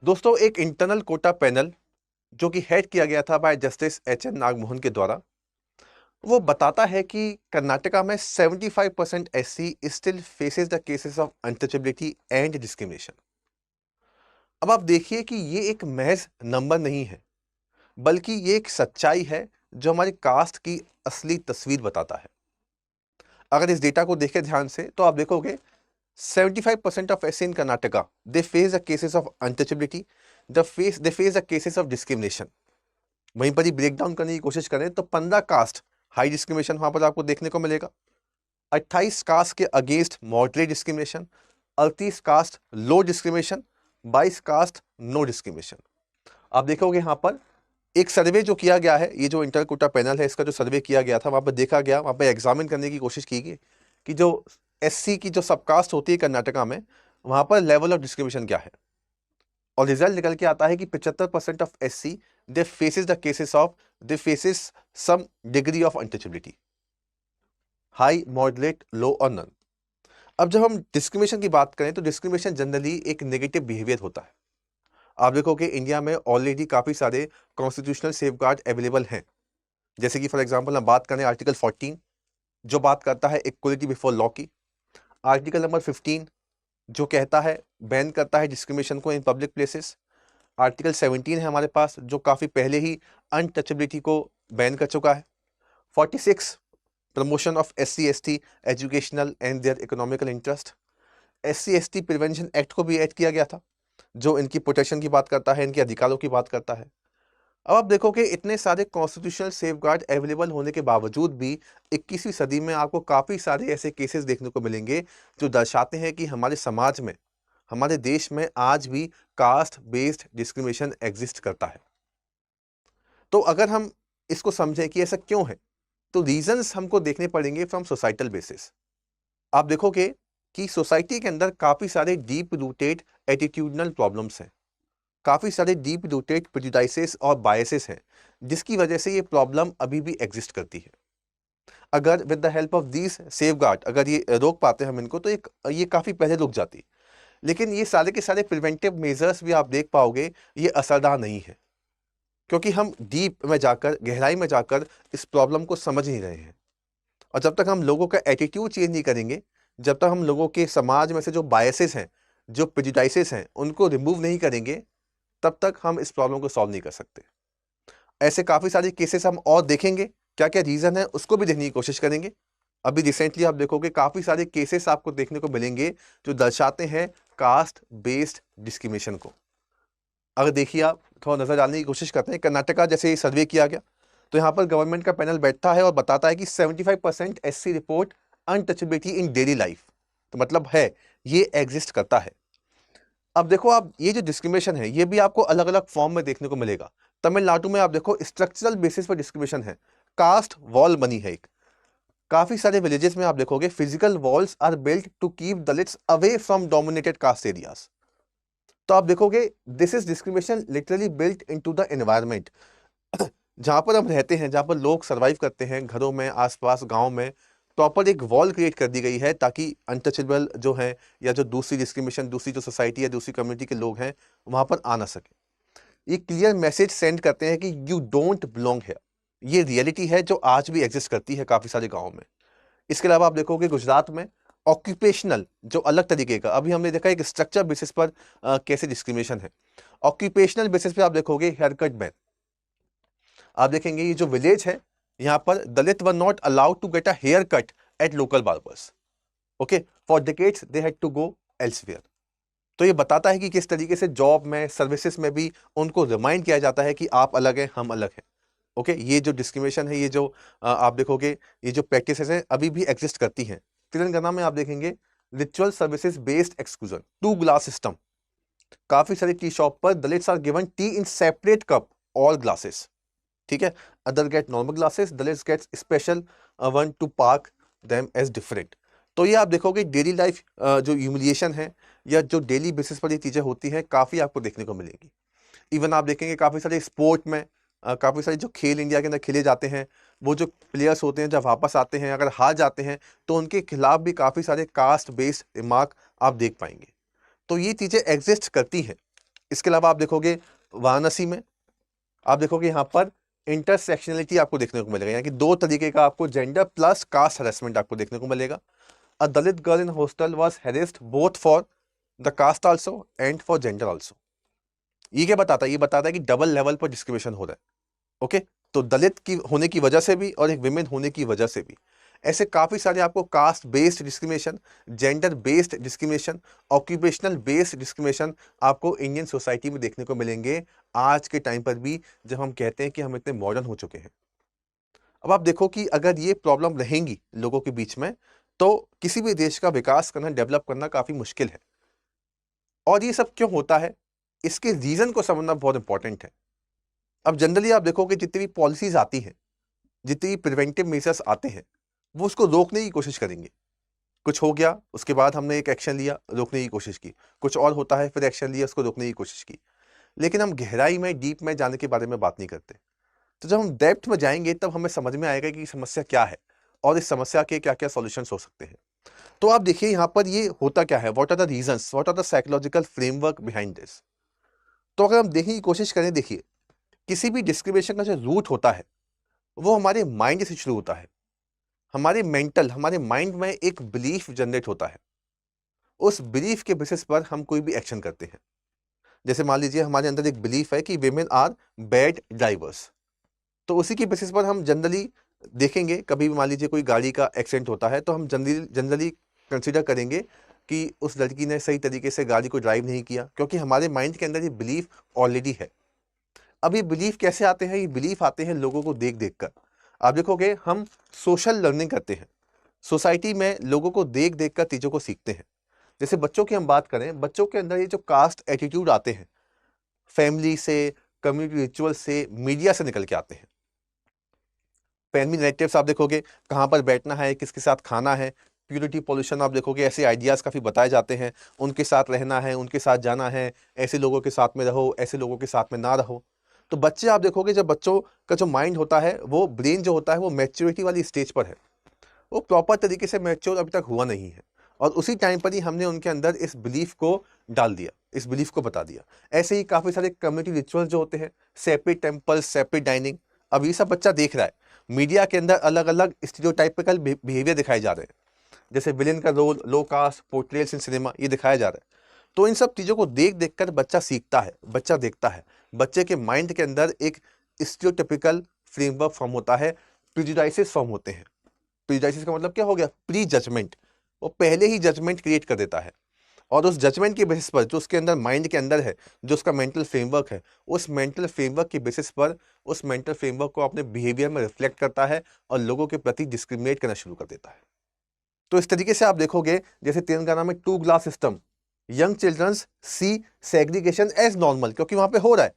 दोस्तों, एक internal Kota panel जो कि हेड किया गया था बाय जस्टिस एच.एन. नागमोहन के द्वारा, वो बताता है कि कर्नाटका में 75% SC still faces the cases of untouchability and discrimination. अब आप देखिए कि ये एक महज नंबर नहीं है, बल्कि ये एक सच्चाई है जो हमारी कास्ट की असली तस्वीर बताता है। अगर इस डेटा को देखें ध्यान से तो आप देखोगे 75% of SC in Karnataka, they face the cases of untouchability, they face the cases of discrimination। वहीं पर ही ब्रेक डाउन करने की कोशिश करें तो 15 कास्ट हाई डिस्क्रिमिनेशन वहां पर आपको देखने को मिलेगा, 28 कास्ट के अगेंस्ट मॉडरेट डिस्क्रिमिनेशन, 38 कास्ट लो डिस्क्रिमिनेशन, 22 कास्ट नो डिस्क्रिमिनेशन। आप देखोगे यहाँ पर एक सर्वे जो किया गया है, ये जो इंटर कोटा पैनल है इसका जो सर्वे किया गया था, वहां पर देखा गया, वहां पर एग्जामिन करने की कोशिश की गई कि जो एससी की जो सबकास्ट होती है कर्नाटका में, वहां पर लेवल ऑफ डिस्क्रिमिनेशन क्या है। और रिजल्ट निकल के आता है कि 75% of SC they faces the cases of they faces some degree of untouchability, high, moderate, low और नन। अब जब हम डिस्क्रिमिनेशन की बात करें तो डिस्क्रिमिनेशन जनरली एक नेगेटिव बिहेवियर होता है। आप देखोगे इंडिया में ऑलरेडी काफी सारे कॉन्स्टिट्यूशनल सेफगार्ड अवेलेबल हैं, जैसे कि फॉर एग्जांपल हम बात करें आर्टिकल 14 जो बात करता है इक्वलिटी बिफोर लॉ की, आर्टिकल नंबर 15 जो कहता है बैन करता है डिस्क्रिमिनेशन को इन पब्लिक प्लेसेस, आर्टिकल 17 है हमारे पास जो काफ़ी पहले ही अनटचेबिलिटी को बैन कर चुका है, 46 promotion of SC/ST educational and their economical interest, SC/ST prevention act को भी ऐड किया गया था जो इनकी प्रोटेक्शन की बात करता है, इनके अधिकारों की बात करता है। अब आप देखो कि इतने सारे कॉन्स्टिट्यूशनल सेफगार्ड अवेलेबल होने के बावजूद भी 21वीं सदी में आपको काफ़ी सारे ऐसे केसेस देखने को मिलेंगे जो दर्शाते हैं कि हमारे समाज में, हमारे देश में आज भी कास्ट बेस्ड डिस्क्रिमिनेशन एग्जिस्ट करता है। तो अगर हम इसको समझें कि ऐसा क्यों है, तो रीजंस हमको देखने पड़ेंगे फ्रॉम सोसाइटल बेसिस। आप देखोगे कि सोसाइटी के अंदर काफ़ी सारे डीप रूटेड एटीट्यूडनल प्रॉब्लम्स हैं, काफ़ी सारे डीप रूटेड प्रेजुडाइसेस और बायसेस हैं, जिसकी वजह से ये प्रॉब्लम अभी भी एग्जिस्ट करती है। अगर with the help of these safeguard अगर ये रोक पाते हम इनको, तो ये काफ़ी पहले रुक जाती। लेकिन ये सारे के सारे प्रिवेंटिव मेजर्स भी आप देख पाओगे ये असरदार नहीं है, क्योंकि हम डीप में जाकर, गहराई में जाकर इस प्रॉब्लम को समझ नहीं रहे हैं। और जब तक हम लोगों का एटीट्यूड चेंज नहीं करेंगे, जब तक हम लोगों के समाज में से जो बायसेस हैं, जो प्रेजुडाइसेस हैं, उनको रिमूव नहीं करेंगे, तब तक हम इस प्रॉब्लम को सॉल्व नहीं कर सकते। ऐसे काफ़ी सारे केसेस हम और देखेंगे, क्या क्या रीज़न है उसको भी देखने की कोशिश करेंगे। अभी रिसेंटली आप देखोगे काफ़ी सारे केसेस आपको देखने को मिलेंगे जो दर्शाते हैं कास्ट बेस्ड डिस्क्रिमिनेशन को। अगर देखिए आप थोड़ा नज़र डालने की कोशिश करते हैं, कर्नाटका जैसे सर्वे किया गया तो यहाँ पर गवर्नमेंट का पैनल बैठता है और बताता है कि 75% एससी रिपोर्ट अनटचेबिलिटी इन डेली लाइफ। तो मतलब है ये एग्जिस्ट करता है। अब देखो आप, ये जो डिस्क्रिमिनेशन है ये भी आपको अलग अलग फॉर्म में देखने को मिलेगा। तमिलनाडु में आप देखो स्ट्रक्चरल बेसिस पर डिस्क्रिमिनेशन है, कास्ट वॉल बनी है एक। काफी सारे विलेजेस में आप देखोगे physical walls are built to keep Dalits away from dominated caste areas. तो आप देखोगे this is discrimination literally built into the environment. जहां पर हम रहते हैं, जहां पर लोग सर्वाइव करते हैं, घरों में, आसपास, गांव में प्रॉपर एक वॉल क्रिएट कर दी गई है ताकि अनटचेबल जो है या जो दूसरी डिस्क्रिमिनेशन, दूसरी जो सोसाइटी या दूसरी कम्युनिटी के लोग हैं वहां पर आ ना सके। ये क्लियर मैसेज सेंड करते हैं कि यू डोंट बिलोंग हियर। ये रियलिटी है जो आज भी एग्जिस्ट करती है काफी सारे गाँव में। इसके अलावा आप देखोगे गुजरात में ऑक्यूपेशनल जो अलग तरीके का, अभी हमने देखा एक स्ट्रक्चर बेसिस पर कैसे डिस्क्रिमिनेशन है। ऑक्यूपेशनल बेसिस पे आप देखोगे हेयर कट बैन। आप देखेंगे ये जो विलेज है यहाँ पर Dalit were not allowed to get a haircut at local barbers. Okay, for decades they had to go elsewhere. तो ये बताता है कि किस तरीके से जॉब में, सर्विसेज में भी उनको रिमाइंड किया जाता है कि आप अलग हैं, हम अलग हैं। ओके, ये जो डिस्क्रिमिनेशन है, ये जो आप देखोगे ये जो प्रैक्टिसेस हैं अभी भी एग्जिस्ट करती हैं। तेलंगाना में आप देखेंगे ritual services based exclusion, 2 glass system. काफी सारी टी शॉप पर Dalits are given tea in separate cup, all glasses. ठीक है, other get normal glasses, Dalits get special one to park them as different. तो ये आप देखोगे डेली लाइफ जो ह्यूमिलिएशन है या जो डेली बेसिस पर ये चीजें होती हैं काफी आपको देखने को मिलेगी। इवन आप देखेंगे काफी सारे स्पोर्ट में, काफी सारे जो खेल इंडिया के अंदर खेले जाते हैं, वो जो प्लेयर्स होते हैं जब वापस आते हैं अगर हार जाते हैं तो उनके खिलाफ भी काफी सारे कास्ट बेस्ड रिमार्क आप देख पाएंगे। तो ये चीजें एग्जिस्ट करती हैं। इसके अलावा आप देखोगे वाराणसी में आप देखोगे यहाँ पर इंटरसेक्शनलिटी आपको देखने को मिलेगा, यानी कि दो तरीके का आपको जेंडर प्लस कास्ट हरेसमेंट आपको देखने को मिलेगा। A Dalit girl in hostel was harassed both for the caste also and for gender also. ये क्या बताता है? ये बताता है कि डबल लेवल पर डिस्क्रिमिनेशन हो रहा है। ओके, तो दलित की होने की वजह से भी और एक विमेन होने की वजह से भी ऐसे काफी सारे आपको caste based discrimination, gender based discrimination, occupational based discrimination आपको इंडियन सोसाइटी में देखने को मिलेंगे आज के टाइम पर भी, जब हम कहते हैं कि हम इतने मॉडर्न हो चुके हैं। अब आप देखो कि अगर ये प्रॉब्लम रहेंगी लोगों के बीच में तो किसी भी देश का विकास करना, डेवलप करना काफी मुश्किल है। और ये सब क्यों होता है, इसके रीजन को समझना बहुत इंपॉर्टेंट है। अब जनरली आप देखो कि जितनी भी पॉलिसीज आती हैं, जितनी प्रिवेंटिव मेजर्स आते हैं, वो उसको रोकने की कोशिश करेंगे। कुछ हो गया, उसके बाद हमने एक एक्शन लिया, रोकने की कोशिश की, कुछ और होता है, फिर एक्शन लिया, उसको रोकने की कोशिश की, लेकिन हम गहराई में, डीप में जाने के बारे में बात नहीं करते। तो जब हम डेप्थ में जाएंगे तब हमें समझ में आएगा कि समस्या क्या है और इस समस्या के क्या क्या सॉल्यूशंस हो सकते हैं। तो आप देखिए यहाँ पर ये होता क्या है, what are the reasons, what are the psychological framework behind this. तो अगर हम देखने की कोशिश करें, देखिए किसी भी डिस्क्रिमिनेशन का जो रूट होता है वो हमारे माइंड से शुरू होता है। हमारे माइंड में एक बिलीफ जनरेट होता है, उस बिलीफ के बेसिस पर हम कोई भी एक्शन करते हैं। जैसे मान लीजिए हमारे अंदर एक बिलीफ है कि विमेन आर बैड ड्राइवर्स, तो उसी के बेसिस पर हम जनरली देखेंगे, कभी भी मान लीजिए कोई गाड़ी का एक्सीडेंट होता है तो हम जनरली कंसिडर करेंगे कि उस लड़की ने सही तरीके से गाड़ी को ड्राइव नहीं किया, क्योंकि हमारे माइंड के अंदर ये बिलीफ ऑलरेडी है। अब ये बिलीफ कैसे आते हैं? ये बिलीफ आते हैं लोगों को देख देख कर। आप देखोगे हम सोशल लर्निंग करते हैं, सोसाइटी में लोगों को देख देख कर चीज़ों को सीखते हैं। जैसे बच्चों की हम बात करें, बच्चों के अंदर ये जो कास्ट एटीट्यूड आते हैं, फैमिली से, कम्युनिटी रिचुअल से, मीडिया से निकल के आते हैं। फैमिली नैरेटिव्स आप देखोगे, कहाँ पर बैठना है, किसके साथ खाना है, प्यूरिटी पॉल्यूशन आप देखोगे, ऐसे आइडियाज़ काफ़ी बताए जाते हैं, उनके साथ रहना है, उनके साथ जाना है, ऐसे लोगों के साथ में रहो, ऐसे लोगों के साथ में ना रहो। तो बच्चे आप देखोगे, जब बच्चों का जो माइंड होता है, वो ब्रेन जो होता है वो मैच्योरिटी वाली स्टेज पर है, वो प्रॉपर तरीके से मैच्योर अभी तक हुआ नहीं है, और उसी टाइम पर ही हमने उनके अंदर इस बिलीफ को डाल दिया, इस बिलीफ को बता दिया। ऐसे ही काफ़ी सारे कम्युनिटी रिचुअल्स जो होते हैं, सेपरेट टेम्पल, सेपरेट डाइनिंग, अब ये सब बच्चा देख रहा है। मीडिया के अंदर अलग अलग स्टीरियोटाइपिकल बिहेवियर दिखाए जा रहे हैं, जैसे विलेन का role, low caste portrayals in cinema, ये दिखाया जा रहा है। तो इन सब चीज़ों को देख देख कर बच्चा सीखता है, बच्चा देखता है, बच्चे के माइंड के अंदर एक स्टीरियोटाइपिकल फ्रेमवर्क फॉर्म होता है, प्रिजुडाइसेस फॉर्म होते हैं। प्रिजुडाइसेस का मतलब क्या हो गया? Pre judgement. वो पहले ही जजमेंट क्रिएट कर देता है, और उस जजमेंट के बेसिस पर जो उसके अंदर, माइंड के अंदर है, जो उसका मेंटल फ्रेमवर्क है, उस मेंटल फ्रेमवर्क के बेसिस पर उस मेंटल फ्रेमवर्क को अपने बिहेवियर में रिफ्लेक्ट करता है और लोगों के प्रति डिस्क्रिमिनेट करना शुरू कर देता है। तो इस तरीके से आप देखोगे, जैसे तेलंगाना में 2 ग्लास सिस्टम, यंग चिल्ड्रंस सी सेग्रीगेशन एज नॉर्मल, क्योंकि वहां पे हो रहा है,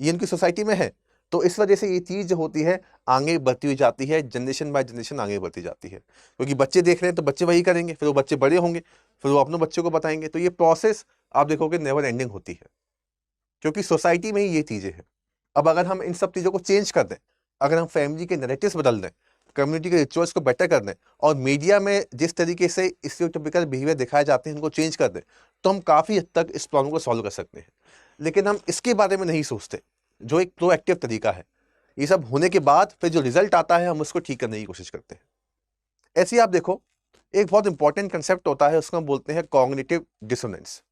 ये उनकी सोसाइटी में है। तो इस वजह से ये चीज़ जो होती है आगे बढ़ती हुई जाती है, जनरेशन बाय जनरेशन आगे बढ़ती जाती है, क्योंकि बच्चे देख रहे हैं तो बच्चे वही करेंगे, फिर वो बच्चे बड़े होंगे, फिर वो अपने बच्चों को बताएंगे। तो ये प्रोसेस आप देखोगे नेवर एंडिंग होती है, क्योंकि सोसाइटी में ही ये चीज़ें हैं। अब अगर हम इन सब चीज़ों को चेंज कर दें, अगर हम फैमिली के नैरेटिव्स बदल दें, कम्युनिटी के रिचुअल्स को बेटर कर दें, और मीडिया में जिस तरीके से स्टीरियोटाइपिकल बिहेवियर दिखाए जाते हैं उनको चेंज कर दें, तो हम काफ़ी हद तक इस प्रॉब्लम को सॉल्व कर सकते हैं। लेकिन हम इसके बारे में नहीं सोचते, जो एक प्रोएक्टिव तरीका है। ये सब होने के बाद फिर जो रिजल्ट आता है हम उसको ठीक करने की कोशिश करते हैं। ऐसे ही आप देखो, एक बहुत इंपॉर्टेंट कंसेप्ट होता है, उसको हम बोलते हैं कॉग्निटिव डिसोनेंस।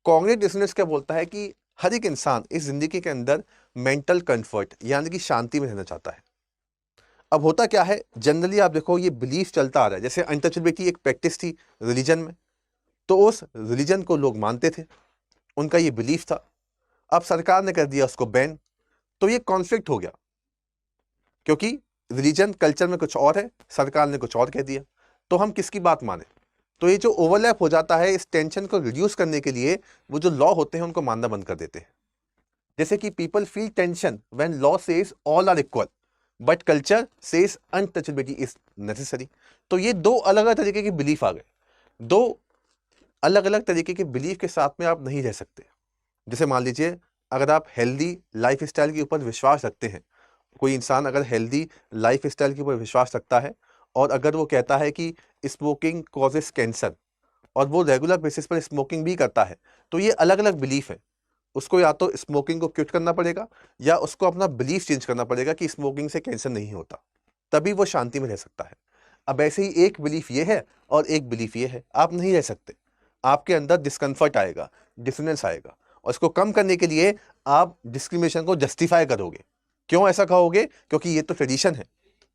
कॉग्निटिव डिसोनेंस क्या बोलता है कि हर एक इंसान इस जिंदगी के अंदर मेंटल कंफर्ट, यानी कि शांति में रहना चाहता है। अब होता क्या है, जनरली आप देखो ये बिलीफ चलता आ रहा है, जैसे अनटचेबिलिटी एक प्रैक्टिस थी रिलीजन में, तो उस रिलीजन को लोग मानते थे, उनका ये बिलीफ था। अब सरकार ने कर दिया उसको बैन, तो ये कॉन्फ्लिक्ट हो गया, क्योंकि रिलीजन कल्चर में कुछ और है, सरकार ने कुछ और कह दिया, तो हम किसकी बात माने? तो ये जो ओवरलैप हो जाता है, इस टेंशन को रिड्यूस करने के लिए वो जो लॉ होते हैं उनको मानना बंद कर देते हैं। जैसे कि people feel tension when law says all are equal but culture says untouchability is necessary. तो ये दो अलग अलग तरीके के बिलीफ आ गए, दो अलग अलग तरीके के बिलीफ के साथ में आप नहीं रह सकते। जैसे मान लीजिए, अगर आप हेल्दी लाइफ स्टाइल के ऊपर विश्वास रखते हैं, कोई इंसान अगर हेल्दी लाइफ स्टाइल के ऊपर विश्वास रखता है और अगर वो कहता है कि स्मोकिंग कॉजेस कैंसर, और वो रेगुलर बेसिस पर स्मोकिंग भी करता है, तो ये अलग अलग बिलीफ है। उसको या तो स्मोकिंग को क्विट करना पड़ेगा या उसको अपना बिलीफ चेंज करना पड़ेगा कि स्मोकिंग से कैंसर नहीं होता, तभी वो शांति में रह सकता है। अब ऐसे ही एक बिलीफ ये है और एक बिलीफ ये है, आप नहीं रह सकते। आपके अंदर डिस्कम्फर्ट आएगा, डिसोनेंस आएगा, और इसको कम करने के लिए आप डिस्क्रिमिनेशन को जस्टिफाई करोगे। क्यों ऐसा कहोगे? क्योंकि ये तो ट्रेडिशन है।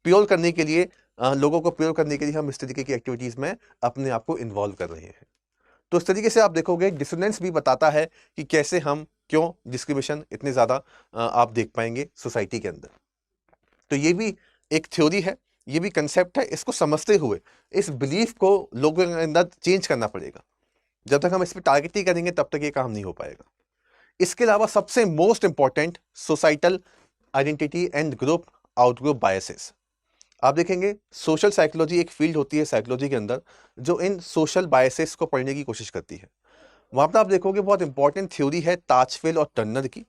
प्योर करने के लिए, लोगों को प्योर करने के लिए हम इस तरीके की एक्टिविटीज में अपने आप को इन्वॉल्व कर रहे हैं। तो इस तरीके से आप देखोगे डिसोनेंस भी बताता है कि कैसे हम, क्यों डिस्क्रिमिनेशन इतने ज्यादा आप देख पाएंगे सोसाइटी के अंदर। तो ये भी एक थ्योरी है, ये भी कंसेप्ट है। इसको समझते हुए इस बिलीफ को लोगों के अंदर चेंज करना पड़ेगा। जब तक हम इस पर टारगेट नहीं करेंगे तब तक ये काम नहीं हो पाएगा। इसके अलावा सबसे most important, societal identity and group outgroup biases. आप देखेंगे सोशल साइकोलॉजी एक फील्ड होती है साइकोलॉजी के अंदर जो इन सोशल बायसेस को पढ़ने की कोशिश करती है। वहां पर आप देखोगे बहुत इंपॉर्टेंट थ्योरी है ताजफेल और टर्नर की।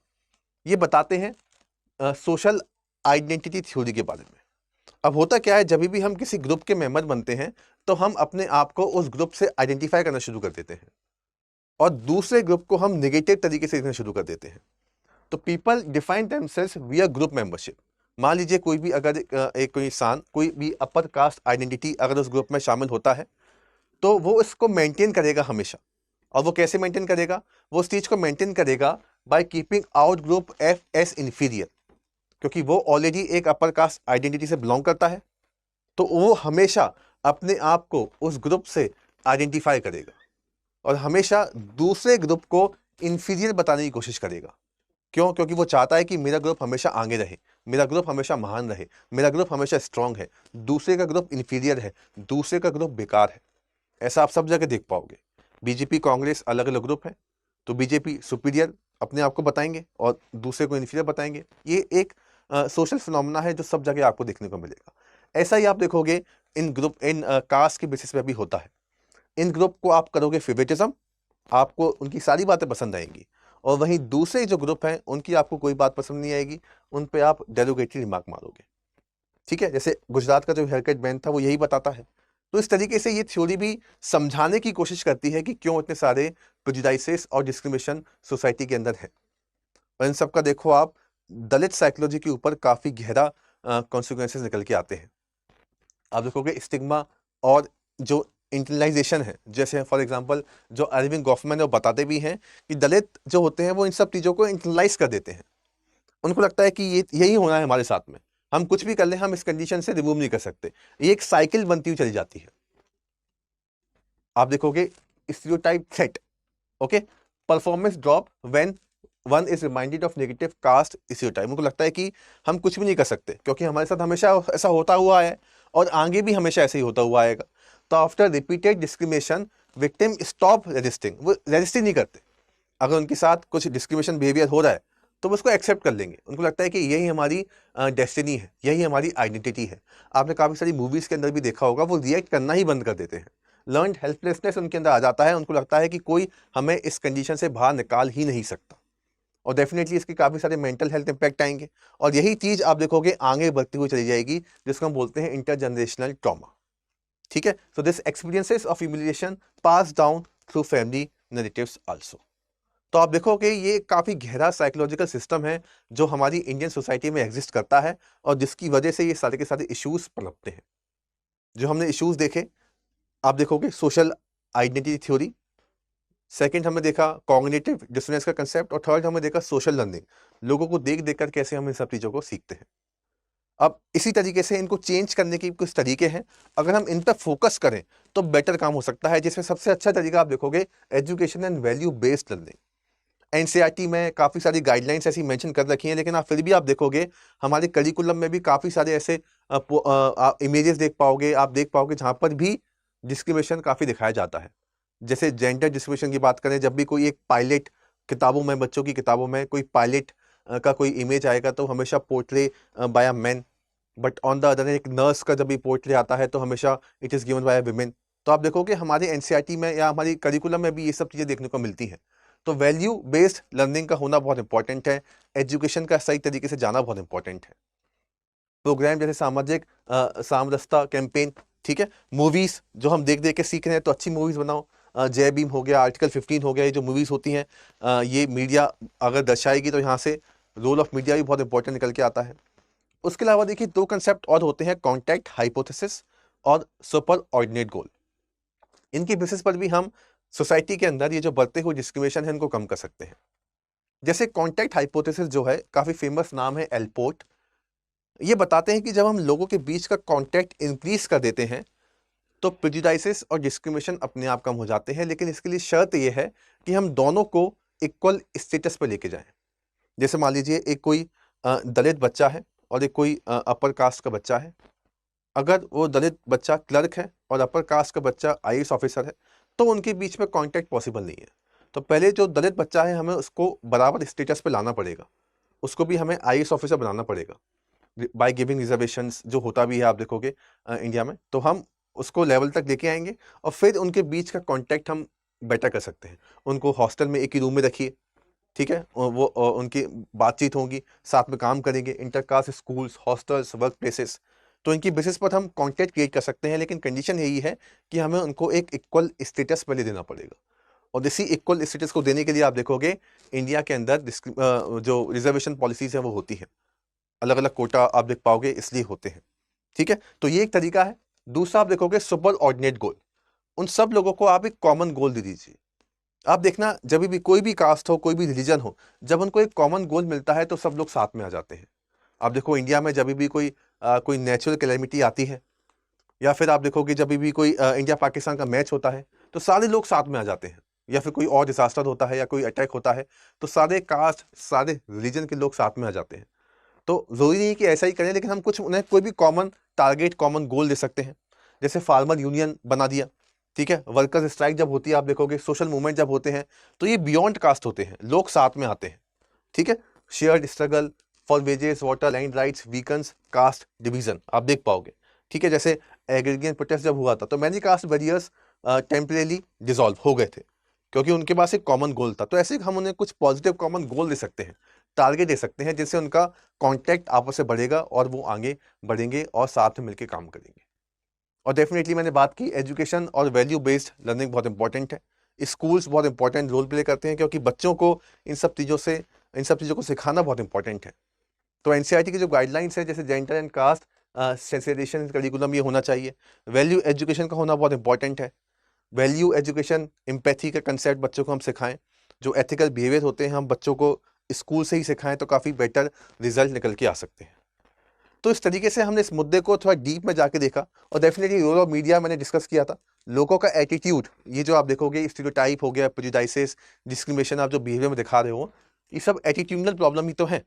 ये बताते हैं सोशल आइडेंटिटी थ्योरी के बारे में। अब होता क्या है, जब भी हम किसी ग्रुप के मेंबर बनते हैं तो हम अपने आप को उस ग्रुप से आइडेंटिफाई करना शुरू कर देते हैं और दूसरे ग्रुप को हम नेगेटिव तरीके से देखना शुरू कर देते हैं। तो पीपल डिफाइन देमसेल्व्स विया ग्रुप मेंबरशिप। मान लीजिए कोई भी अगर एक कोई इंसान कोई भी अपर कास्ट आइडेंटिटी अगर उस ग्रुप में शामिल होता है तो वो इसको मेंटेन करेगा हमेशा। और वो कैसे मेंटेन करेगा? वो उस चीज को मेंटेन करेगा by keeping out group F S inferior, क्योंकि वो ऑलरेडी एक अपर कास्ट आइडेंटिटी से बिलोंग करता है। तो वो हमेशा अपने आप को उस ग्रुप से आइडेंटिफाई करेगा और हमेशा दूसरे ग्रुप को इंफीरियर बताने की कोशिश करेगा। क्यों? क्योंकि वो चाहता है कि मेरा ग्रुप हमेशा आगे रहे, मेरा ग्रुप हमेशा महान रहे, मेरा ग्रुप हमेशा स्ट्रांग है, दूसरे का ग्रुप इंफीरियर है, दूसरे का ग्रुप बेकार है। ऐसा आप सब जगह देख पाओगे। बीजेपी कांग्रेस अलग अलग ग्रुप है, तो बीजेपी सुपीरियर अपने आप को बताएंगे और दूसरे को इंफीरियर बताएंगे। ये एक सोशल फिनोमेना है जो सब जगह आपको देखने को मिलेगा। ऐसा ही आप देखोगे इन ग्रुप, इन कास्ट के बेसिस पे भी होता है। इन ग्रुप को आप करोगे फेवरेटिज्म, आपको उनकी सारी बातें पसंद आएंगी, और वहीं दूसरे जो ग्रुप हैं उनकी आपको कोई बात पसंद नहीं आएगी, उन पे आप डेरोगेटरी रिमार्क मारोगे। ठीक है, जैसे गुजरात का जो हेयर कट बैन था वो यही बताता है। तो इस तरीके से ये थ्योरी भी समझाने की कोशिश करती है कि क्यों इतने सारे प्रेजुडिसेस और डिस्क्रिमिनेशन सोसाइटी के अंदर है। और इन सब का देखो आप दलित साइकोलॉजी के ऊपर काफी गहरा कॉन्सिक्वेंसेस निकल के आते हैं। आप देखोगे स्टिग्मा और जो इंटरनलाइजेशन है, जैसे फॉर एग्जांपल जो अरविंद गॉफमैन है वो बताते भी हैं कि दलित जो होते हैं वो इन सब चीज़ों को इंटरनलाइज कर देते हैं। उनको लगता है कि ये यही होना है हमारे साथ में, हम कुछ भी कर लें हम इस कंडीशन से रिमूव नहीं कर सकते। ये एक साइकिल बनती हुई चली जाती है। आप देखोगे stereotype set, okay, performance drop when one is reminded of negative caste stereotype. उनको लगता है कि हम कुछ भी नहीं कर सकते क्योंकि हमारे साथ हमेशा ऐसा होता हुआ है और आगे भी हमेशा ऐसे ही होता हुआ आएगा। तो after repeated discrimination victim stop resisting, वो रेजिस्ट नहीं करते। अगर उनके साथ कुछ डिस्क्रिमिनेशन बिहेवियर हो रहा है तो वो उसको एक्सेप्ट कर लेंगे। उनको लगता है कि यही हमारी डेस्टिनी है, यही हमारी आइडेंटिटी है। आपने काफ़ी सारी मूवीज के अंदर भी देखा होगा, वो रिएक्ट करना ही बंद कर देते हैं। लर्न हेल्पलेसनेस उनके अंदर आ जाता है, उनको लगता है कि कोई हमें इस कंडीशन से बाहर निकाल ही नहीं सकता, और डेफिनेटली इसके काफ़ी सारे मेंटल हेल्थ इंपैक्ट आएंगे। और यही चीज़ आप देखोगे आगे बढ़ती हुई चली जाएगी, जिसको हम बोलते हैं इंटरजनरेशनल ट्रॉमा। ठीक है, so this experiences of humiliation pass down through family narratives also. तो आप देखोगे ये काफ़ी गहरा साइकोलॉजिकल सिस्टम है जो हमारी इंडियन सोसाइटी में एग्जिस्ट करता है, और जिसकी वजह से ये सारे के सारे इश्यूज पनपते हैं। जो हमने इश्यूज देखे, आप देखोगे सोशल आइडेंटिटी थ्योरी, सेकंड हमने देखा कॉग्निटिव डिसोनेंस का कंसेप्ट, और थर्ड हमने देखा सोशल लर्निंग, लोगों को देख देख कर कैसे हम इन सब चीज़ों को सीखते हैं। अब इसी तरीके से इनको चेंज करने के कुछ तरीके हैं, अगर हम इन पर फोकस करें तो बेटर काम हो सकता है। जिसमें सबसे अच्छा तरीका आप देखोगे education and value based learning. NCERT में काफ़ी सारी गाइडलाइंस ऐसी मेंशन कर रखी हैं, लेकिन आप फिर भी आप देखोगे हमारे करिकुलम में भी काफ़ी सारे ऐसे इमेजेस देख पाओगे, आप देख पाओगे जहाँ पर भी डिस्क्रिमिनेशन काफ़ी दिखाया जाता है। जैसे जेंडर डिस्क्रिमिनेशन की बात करें, जब भी कोई एक पायलट, किताबों में, बच्चों की किताबों में कोई पायलट का कोई इमेज आएगा तो हमेशा portray by a man, but on the other एक नर्स का जब भी पोर्ट्रे आता है तो हमेशा it is given by a women. तो आप देखोगे हमारे एनसीईआरटी में या हमारी करिकुलम में भी ये सब चीज़ें देखने को मिलती हैं। तो वैल्यू बेस्ड लर्निंग का होना बहुत इंपॉर्टेंट है, एजुकेशन का सही तरीके से जाना बहुत इंपॉर्टेंट है। प्रोग्राम जैसे सामाजिक सामरसता कैंपेन, ठीक है, मूवीज जो हम देख देख के सीख रहे हैं तो अच्छी मूवीज बनाओ, जय भीम हो गया, आर्टिकल 15 हो गया, ये जो मूवीज़ होती हैं, ये मीडिया अगर दर्शाएगी तो यहाँ से रोल ऑफ मीडिया भी बहुत इंपॉर्टेंट निकल के आता है। उसके अलावा देखिए 2 कंसेप्ट और होते हैं, कॉन्टेक्ट हाइपोथेसिस और सुपर ऑर्डिनेट गोल। इनकी बेसिस पर भी हम सोसाइटी के अंदर ये जो बढ़ते हुए डिस्क्रिमिनेशन है इनको कम कर सकते हैं। जैसे कॉन्टेक्ट हाइपोथेसिस जो है, काफ़ी फेमस नाम है एलपोर्ट। ये बताते हैं कि जब हम लोगों के बीच का कॉन्टैक्ट इंक्रीज कर देते हैं तो प्रेजुडाइसेस और डिस्क्रिमिनेशन अपने आप कम हो जाते हैं, लेकिन इसके लिए शर्त यह है कि हम दोनों को इक्वल स्टेटस पर लेके जाएं। जैसे मान लीजिए एक कोई दलित बच्चा है और एक कोई अपर कास्ट का बच्चा है। अगर वो दलित बच्चा क्लर्क है और अपर कास्ट का बच्चा आईएएस ऑफिसर है तो उनके बीच में कॉन्टैक्ट पॉसिबल नहीं है। तो पहले जो दलित बच्चा है हमें उसको बराबर स्टेटस पे लाना पड़ेगा, उसको भी हमें आईएएस ऑफिसर बनाना पड़ेगा बाय गिविंग रिजर्वेशंस, जो होता भी है आप देखोगे इंडिया में। तो हम उसको लेवल तक लेके आएंगे और फिर उनके बीच का कॉन्टैक्ट हम बेटर कर सकते हैं। उनको हॉस्टल में एक ही रूम में रखिए, ठीक है, और वो उनकी बातचीत होगी, साथ में काम करेंगे, intercaste schools, hostels, work places. तो इनकी बेसिस पर हम कॉन्टैक्ट क्रिएट कर सकते हैं, लेकिन कंडीशन यही है कि हमें उनको एक इक्वल स्टेटस पहले देना पड़ेगा। और इसी इक्वल स्टेटस को देने के लिए आप देखोगे इंडिया के अंदर जो रिजर्वेशन पॉलिसीज है वो होती है, अलग अलग कोटा आप देख पाओगे, इसलिए होते हैं। ठीक है, तो ये एक तरीका है। दूसरा आप देखोगे सुपर ऑर्डिनेट गोल। उन सब लोगों को आप एक कॉमन गोल दे दीजिए। आप देखना जब भी कोई भी कास्ट हो, कोई भी रिलीजन हो, जब उनको एक कॉमन गोल मिलता है तो सब लोग साथ में आ जाते हैं। आप देखो इंडिया में जब भी कोई नेचुरल कैलेमिटी आती है, या फिर आप देखोगे जब भी कोई इंडिया पाकिस्तान का मैच होता है तो सारे लोग साथ में आ जाते हैं। या फिर कोई और डिजास्टर होता है या कोई अटैक होता है तो सारे कास्ट, सारे रिलीजन के लोग साथ में आ जाते हैं। तो ज़रूरी नहीं कि ऐसा ही करें, लेकिन हम कुछ उन्हें कोई भी कॉमन टारगेट, कॉमन गोल दे सकते हैं। जैसे फार्मर यूनियन बना दिया, ठीक है, वर्कर्स स्ट्राइक जब होती है, आप देखोगे सोशल मूवमेंट जब होते हैं तो ये बियॉन्ड कास्ट होते हैं, लोग साथ में आते हैं। ठीक है, shared struggle for wages, water, land rights weakens caste division, आप देख पाओगे। ठीक है, जैसे एग्रीगेशन प्रोटेस्ट जब हुआ था तो many caste barriers temporarily dissolve हो गए थे, क्योंकि उनके पास एक कॉमन गोल था। तो ऐसे हम उन्हें कुछ पॉजिटिव कॉमन गोल दे सकते हैं, टारगेट दे सकते हैं, जिससे उनका कॉन्टैक्ट आपस से बढ़ेगा और वो आगे बढ़ेंगे और साथ में मिलकर काम करेंगे। और डेफिनेटली मैंने बात की, एजुकेशन और वैल्यू बेस्ड लर्निंग बहुत इंपॉर्टेंट है। स्कूल्स बहुत इंपॉर्टेंट रोल प्ले करते हैं, क्योंकि बच्चों को इन सब चीज़ों को सिखाना बहुत इंपॉर्टेंट है। तो एनसीईआरटी की जो गाइडलाइंस है, जैसे gender and caste sensitisation curriculum, ये होना चाहिए। वैल्यू एजुकेशन का होना बहुत इंपॉर्टेंट है। वैल्यू एजुकेशन, एम्पैथी का कंसेप्ट बच्चों को हम सिखाएं, जो एथिकल बिहेवियर होते हैं हम बच्चों को स्कूल से ही सिखाएं तो काफ़ी बेटर रिजल्ट निकल के आ सकते हैं। तो इस तरीके से हमने इस मुद्दे को थोड़ा डीप में जाके देखा। और डेफिनेटली रोल ऑफ मीडिया मैंने डिस्कस किया था, लोगों का एटीट्यूड, ये जो आप देखोगे स्टीरियोटाइप हो गया, प्रेजुडाइसेस, डिस्क्रिमिनेशन आप जो बिहेवियर में दिखा रहे हो, ये सब एटीट्यूडनल प्रॉब्लम ही तो है।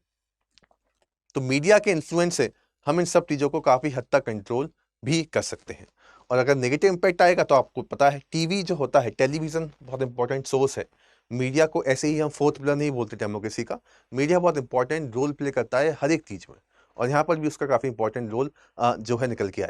तो मीडिया के इन्फ्लुएंस से हम इन सब चीज़ों को काफ़ी हद तक कंट्रोल भी कर सकते हैं। और अगर नेगेटिव इम्पैक्ट आएगा तो आपको पता है, टीवी जो होता है, टेलीविज़न बहुत इंपॉर्टेंट सोर्स है। मीडिया को ऐसे ही हम फोर्थ पिलर नहीं बोलते डेमोक्रेसी का। मीडिया बहुत इंपॉर्टेंट रोल प्ले करता है हर एक चीज़ में, और यहाँ पर भी उसका काफ़ी इंपॉर्टेंट रोल जो है निकल के आएगा।